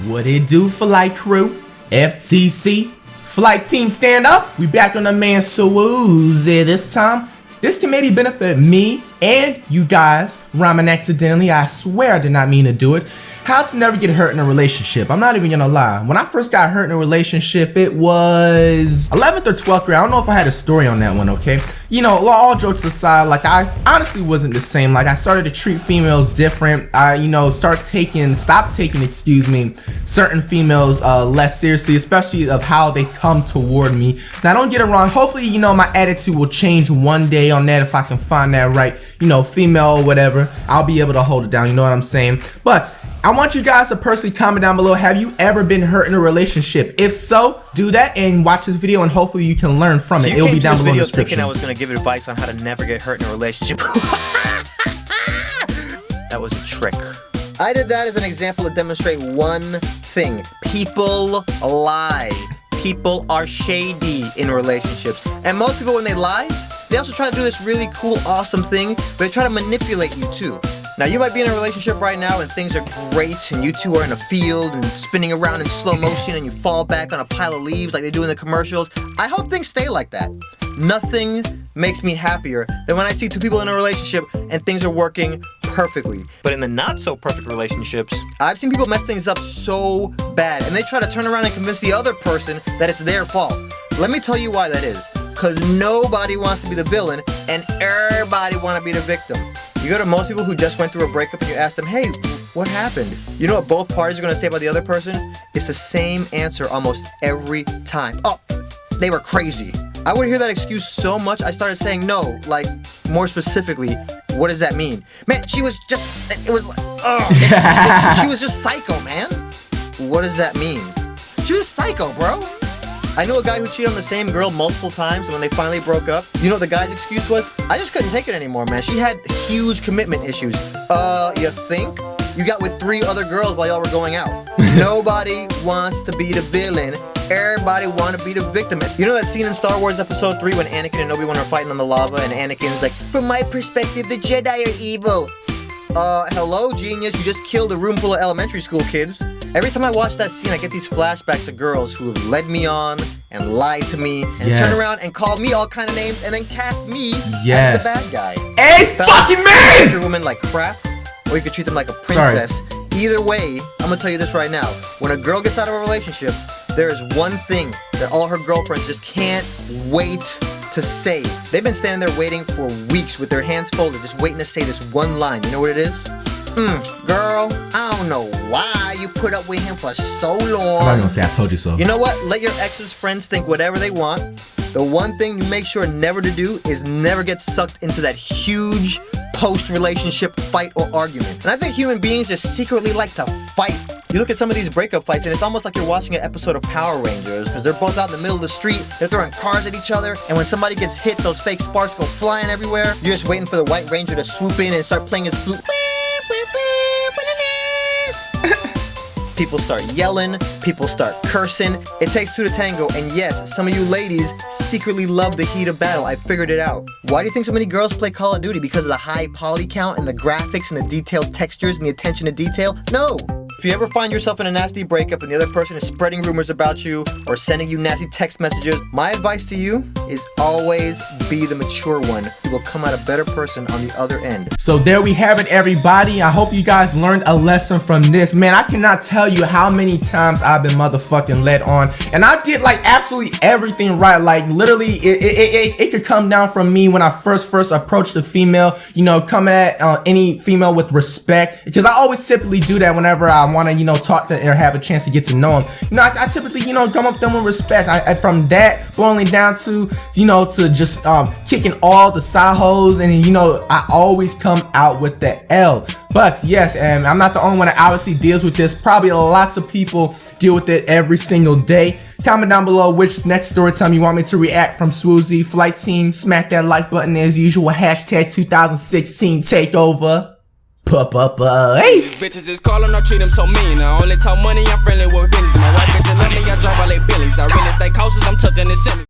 What it do, flight crew? FTC, flight team stand up. We back on the man swoozie this time. This can maybe benefit me and you guys. Rhyming accidentally, I swear I did not mean to do it. How to never get hurt in a relationship. I'm not even gonna lie. When I first got hurt in a relationship, it was 11th or 12th grade. I don't know if I had a story on that one, okay? You know, all jokes aside, like I honestly wasn't the same. Like I started to treat females different. I, stopped taking, certain females less seriously, especially of how they come toward me. Now don't get it wrong. Hopefully, my attitude will change one day on that if I can find that right, female or whatever. I'll be able to hold it down, you know what I'm saying? But I want you guys to personally comment down below, have you ever been hurt in a relationship? If so, do that and watch this video and hopefully you can learn from it. It'll be down below in the description. I was going to give advice on how to never get hurt in a relationship. That was a trick. I did that as an example to demonstrate one thing. People lie. People are shady in relationships. And most people, when they lie, they also try to do this really cool, awesome thing, but they try to manipulate you too. Now, you might be in a relationship right now and things are great and you two are in a field and spinning around in slow motion and you fall back on a pile of leaves like they do in the commercials. I hope things stay like that. Nothing makes me happier than when I see two people in a relationship and things are working perfectly. But in the not so perfect relationships, I've seen people mess things up so bad and they try to turn around and convince the other person that it's their fault. Let me tell you why that is. Because nobody wants to be the villain and everybody wants to be the victim. You go to most people who just went through a breakup and you ask them, hey, what happened? You know what both parties are going to say about the other person? It's the same answer almost every time. Oh, they were crazy. I would hear that excuse so much, I started saying no, like, more specifically, what does that mean? Man, she was just, it was like, she was just psycho, man. What does that mean? She was psycho, bro. I know a guy who cheated on the same girl multiple times, and when they finally broke up, you know what the guy's excuse was? I just couldn't take it anymore, man. She had huge commitment issues. You think? You got with 3 other girls while y'all were going out. Nobody wants to be the villain. Everybody want to be the victim. You know that scene in Star Wars Episode 3 when Anakin and Obi-Wan are fighting on the lava, and Anakin's like, from my perspective, the Jedi are evil. Hello, genius. You just killed a room full of elementary school kids. Every time I watch that scene, I get these flashbacks of girls who have led me on and lied to me and turn around and call me all kind of names and then cast me as the bad guy. Hey, fucking man! Treat your women like crap, or you could treat them like a princess. Either way, I'm gonna tell you this right now. When a girl gets out of a relationship, there is one thing that all her girlfriends just can't wait to say. They've been standing there waiting for weeks with their hands folded, just waiting to say this one line. You know what it is? Girl, I don't know why you put up with him for so long. I'm not gonna say I told you so. You know what? Let your ex's friends think whatever they want. The one thing you make sure never to do is never get sucked into that huge post-relationship fight or argument. And I think human beings just secretly like to fight. You look at some of these breakup fights and it's almost like you're watching an episode of Power Rangers because they're both out in the middle of the street, they're throwing cars at each other, and when somebody gets hit, those fake sparks go flying everywhere. You're just waiting for the White Ranger to swoop in and start playing his flute. People start yelling, people start cursing. It takes 2 to tango, and yes, some of you ladies secretly love the heat of battle. I figured it out. Why do you think so many girls play Call of Duty? Because of the high poly count and the graphics and the detailed textures and the attention to detail? No! If you ever find yourself in a nasty breakup and the other person is spreading rumors about you or sending you nasty text messages, my advice to you is always be the mature one. You will come out a better person on the other end. So there we have it, everybody. I hope you guys learned a lesson from this. Man, I cannot tell you how many times I've been motherfucking led on, and I did like absolutely everything right. Like literally, it could come down from me when I first approached a female. Coming at any female with respect, because I always typically do that whenever I want to talk to or have a chance to get to know them. I typically come up to them with respect. From that boiling down to to just kicking all the side hoes, and I always come out with the L. But yes, and I'm not the only one that obviously deals with this. Probably lots of people deal with it every single day. Comment down below which next story time you want me to react from swoozie. Flight team, smack that like button as usual. Hashtag 2016 takeover. Ace. Bitches is calling, I treat them so mean. I only talk money, I'm friendly with vendors. My wife bitch love me, I drive all they billies. I really stay cautious, I'm tucked in the center.